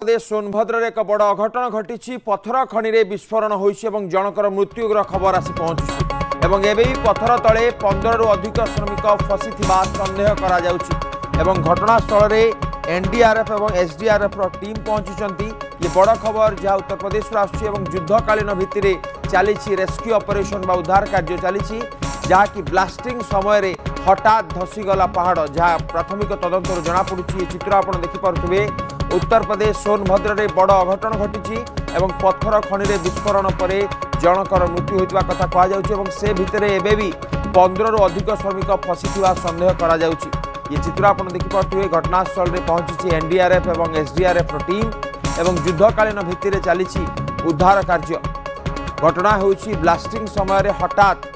प्रदेश सोनभद्र एक बड़ अघटन घटी पथर खनि में विस्फोरण होइछि एवं जनकर मृत्युर खबर आसी पहुंचुछि एवं एबे भी पथर तले 15 रु अधिक श्रमिक फसी सन्देह करा जाउछि एवं घटनास्थल में एनडीआरएफ और एसडीआरएफ टीम पहुंचुचंती। ये बड़ खबर जहाँ उत्तर प्रदेश आसुछि एवं युद्धकालीन भित्तिरे चली रेस्क्यू ऑपरेशन बा उद्धार कार्य चली जहाँकि ब्लास्टिंग समय हठात धसीगला पहाड़ जहाँ प्राथमिक तदंतर जमापड़ी। चित्र आप देखिपे उत्तर प्रदेश सोनभद्र में बड़ अघटन घटी पत्थर खनि में विस्फोरण पर जनकर मृत्यु होता कथा कहुच्छे से भितर एवं 15 रु अधिक श्रमिक फसी सन्देह करा जाउछि। ये चित्र आप देखिपे घटनास्थल में पहुंची एनडीआरएफ और एसडीआरएफ टीम एवं युद्धकालीन भित्तिरे चली उद्धार कार्य। घटना होउछि ब्लास्टिंग समय हठात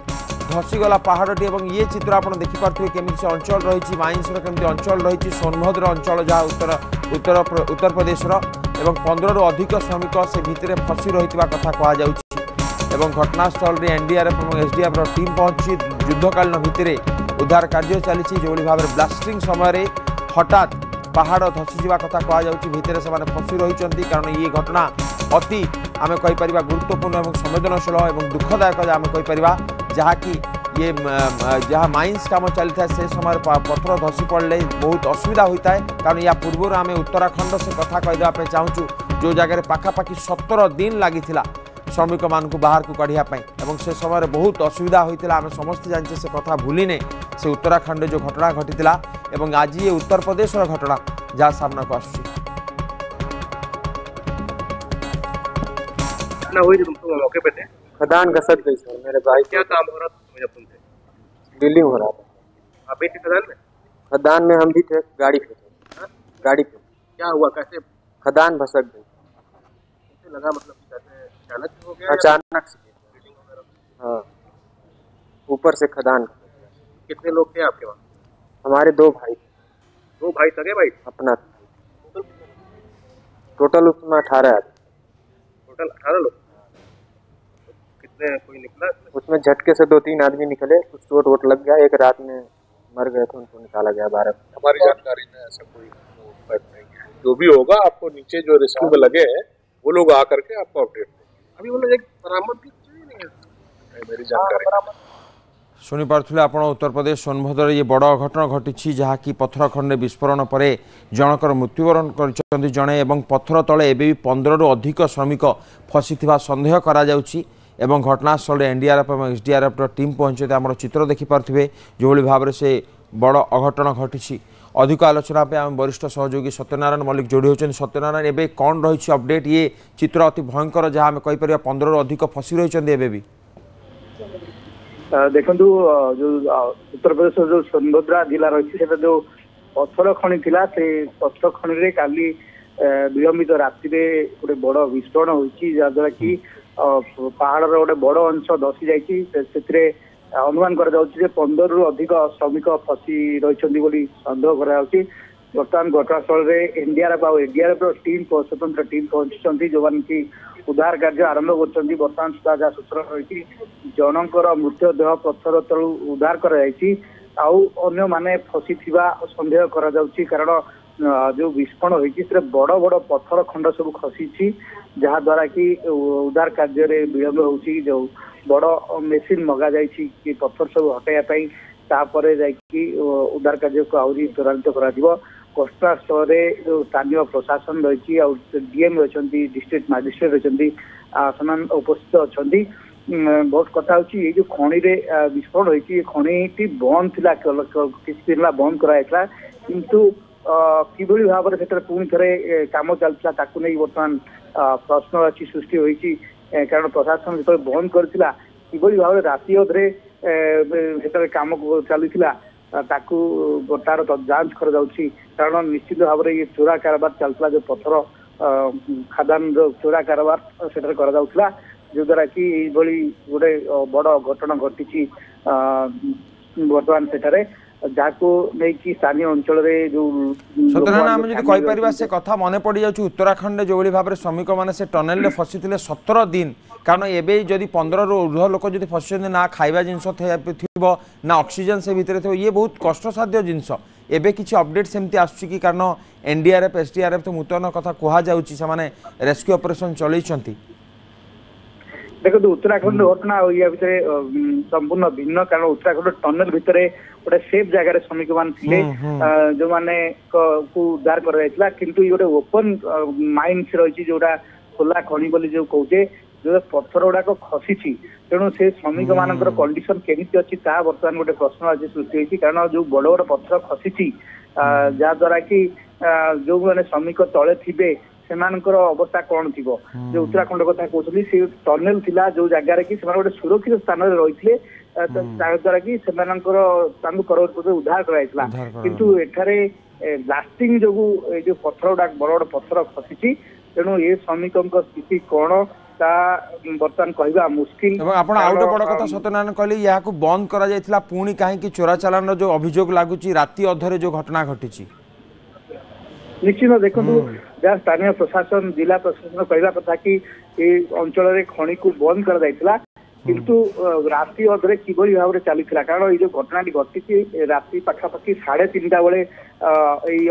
धसीगला पहाड़टी और ये चित्र आप देखिपे केमी से अंचल रही माइंसर केमी अंचल रही सोनभद्र अंचल जहाँ उत्तर प्रदेश 15 रु अधिक श्रमिक से भितर फसी रही कथा कहुच्छे। घटनास्थल में एनडीआरएफ और एसडीआरएफ टीम पहुंची युद्धकालीन भित्तिरे उद्धार कार्य चली जो भाव में ब्लास्टिंग समय हठात पहाड़ धसीजा कथा कहुच्छे भितर से फसी रही कारण ये घटना अति आम कहीपर गुरुत्वपूर्ण और संवेदनशील और दुखदायक आम कहीपर जहाँ कि ये जहाँ माइंस काम चली था से समय पत्थर धसी पड़े बहुत असुविधा होता है कारण या पूर्व आम उत्तराखंड से कथा कहीदेवाई चाहूँ जो जगह पाखापाखि 17 दिन लगी श्रमिक मान बाहर को काढ़ापी से समय बहुत असुविधा होता आम समस्त जानते से कथा भूलिने से उत्तराखंड जो घटना घटी आज ये उत्तर प्रदेश घटना जहाँ सामना को आसुची। मौके पे थे खदान घसट गई सर। मेरे भाई क्या काम हो रहा था जब तुम थे? ड्रिलिंग हो रहा था। आप भी थे खदान में? खदान में हम भी थे, गाड़ी पे थे। गाड़ी पे क्या हुआ, कैसे खदान भसक गई? कैसे लगा, मतलब कि कैसे अचानक हो गया? अचानक से। हाँ, ऊपर से खदान। कितने लोग थे आपके वहाँ? हमारे 2 भाई। 2 भाई सगे भाई? अपना टोटल उसमें 18 आदमी। टोटल 18 लोग? कोई निकला उसमें झटके से 2-3 आदमी निकले, कुछ चोट वोट लग गया, एक रात में मर गए थे, उनको निकाला गया 12। हमारी जानकारी में ऐसा कोई फर्क नहीं है। जो भी होगा आपको नीचे जो रेस्क्यू में लगे हैं वो लोग आकर के आपको अपडेट देंगे। अभी वो लोग एक बरामद भी नहीं है मेरी जानकारी। शुणी पार्थे आप उत्तर प्रदेश सोनभद्र ये बड़ अघटन घटी जहाँ कि पत्थर खंडे विस्फोरण पर जनकर मृत्युवरण कर जड़े और पत्थर तले एवं 15 रु अधिक श्रमिक फसी सन्देह करा जाउछि एवं घटनास्थल एनडीआरएफ और एसडीआरएफ टीम पहुंचे आम चित्र देखिपे जो भाव में से बड़ अघटन घटी। अधिक आलोचना पे आम वरिष्ठ सहयोगी सत्यनारायण मल्लिक जोड़ी होती। सत्यनारायण एवं कौन रही अपडेट? ये चित्र अति भयंकर जहाँ आम कहीपर 15 रु अधिक फसी रही भी देखु जो उत्तर प्रदेश जो सोनभद्रा जिला रही जो पत्थर खनि थिला से पत्थर खनि रे काली विलंबित राति गोटे बड़ विस्फोरण होती जहाद्वारा कि पहाड़ गोटे बड़ अंश धसी जाइए अनुमान कर 15 रु अधिक श्रमिक फसी रही सन्देह कर बर्तमान घटनास्थल में एनडीआरएफ और एसडीआरएफ टीम स्वतंत्र टीम पहुंची जो कि उद्धार कार्य आरंभ कर बर्तमान सुधा जहाँ सूचना रही जनकर मृतदेह पत्थर तलु उद्धार कर माने फसी सन्देह कर जो विस्फोरण होती बड़ बड़ पत्थर खंड सब खसी जहाँ द्वारा कि उद्धार कार्य विलंब होची जो बड़ मेसीन मगा जाइए पत्थर सब हटाइवाई तापर जाकि उद्धार कार्य को आहरी त्वरान्वित कर घटनास्थल जो स्थानीय प्रशासन रही डीएम अच्छा डिस्ट्रिक्ट मजिस्ट्रेट अच्छा उपस्थित अच्छा बहुत कथा ये जो खनि विस्फोरण होती खनि बंद थी किसी दिन बंद कराइला किंतु किभली भाव में पुणी थे कम चलता नहीं बर्तमान प्रश्न अच्छी सृष्टि होती कारण प्रशासन जो बंद करता किभली भाव में राति अधे कम चलता तार जांच कर कारण निश्चित भाव में ये चोरा कारबार चलता जो पत्थर खदान चोरा कारबार से जो द्वारा कि गोटे बड़ घटना घटी बर्तमान से जहाँ नहीं स्थानीय अंचल जो सत्यनारायण आम जो कहीपर से कथा मन पड़ जा उत्तराखंड जो भाव में श्रमिक मैंने से टनेल फसी 17 दिन कारण एवं जदि 15 रु ऊर्ध्व लोक जो फसी ना खाଇବା जिनस ना ऑक्सीजन से भितर थे ये बहुत कष्टसाध्य जिनस एबे किसी अपडेट सेमती आसुची कि कारण एनडीआरएफ एसडीआरएफ तो मुतयन कथा कहा जाउची से रेस्क्यू ऑपरेशन चलैछंती देखो उत्तराखंड घटना या भितर संपूर्ण भिन्न कारण उत्तराखंड टनल भितर गोटे सेफ जगह श्रमिक मान थे जो माने को उद्धार कर किंतु ये गोटे ओपन माइंस रही जोटा खोला खनि बोली जो कहे जो पत्थर गुड़ाक खसी तेणु से श्रमिक मान कंडीशन केमिति अच्छी बर्तमान गोटे प्रश्न आज सृष्टि होती कारण जो बड़ बड़ पत्थर खसी जहाद्वारा कि जो मैंने श्रमिक तले थे सेमानकर अवस्था कौन थी जो उत्तराखंड कथा कहते से टनेल थिला जो जगार कि गोटे सुरक्षित स्थान रही द्वारा कि पर्वत उद्धार कराइला किंतु एठारे ब्लास्टिंग जो जो पत्थर गुड़ा बड़ बड़ पत्थर खसी तेणु ये श्रमिकों स्थिति कौन बर्तमान कहवा मुस्किल आपण आउट बड़ कथा सत्यनारायण कहले या को बंद करा जायतिला पुणी काहे कि चोरा चालान जो अभियोग लागुची राति अधरे जो घटना घटिची निश्चित देखो जहाँ स्थानीय प्रशासन जिला प्रशासन कहवा कथा कि अंचल खनि को बंद कर जायतिला किंतु राति अधरे किभली भाव चली कारण ये जो घटना घटी राति पाखापाखि 3:30 बेले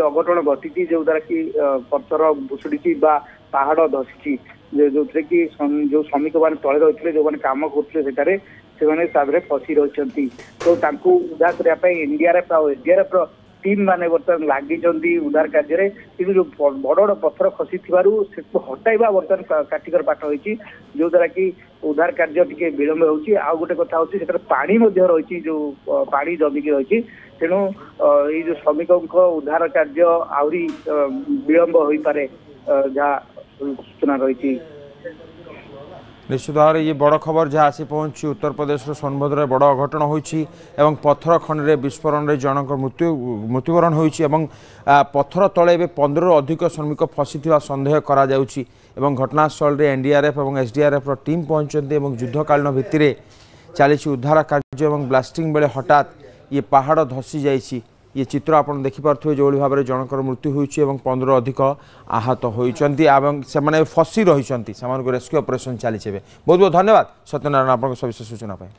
अघटन घटी जो द्वारा कि पत्थर भुशुड़ी पहाड़ धसी जो कि जो श्रमिक मान तले रही जो मैंने कम करते से फसी रही तो उद्धार करने एनडीआरएफ और एसडीआरएफ टीम माने बर्तमान लगी उद्धार कार्य कि जो बड़ बड़ पत्थर खसी हटाइबा बर्तमान काटिकर पाठ होती जो द्वारा कि उद्धार कार्य टी विलम्ब हो गोटे कथा हो पानी रही जो पानी जमिक रही तेणु ये जो श्रमिकों उद्धार कार्य आहरी विलम्ब हो पारे जहाँ सूचना रही निश्चित भाव ये बड़ खबर जहाँ आसी पहुंची उत्तर प्रदेश सोनभद्र बड़ अघटन होइछि एवं पत्थर खनि विस्फोरण रे जनक मृत्युवरण होइछि एवं पत्थर तले 15 रु अधिक श्रमिक फसी सन्देह करा जाउछि एवं घटनास्थल रे एनडीआरएफ और एसडीआरएफ टीम पहुंचते एवं युद्धकालीन भित्तिरे चली उद्धार कार्य एवं ब्लास्टिंग बेले हठात ये पहाड़ धसी जाइछि ये चित्र आप देखिपे जो भाव में जनकर मृत्यु होइछि एवं 15 अधिक आहत होइछन्ति एवं से फसी रही रेस्क्यू ऑपरेशन चली बहुत बहुत धन्यवाद सत्यनारायण आप सविशेष सूचना पाए।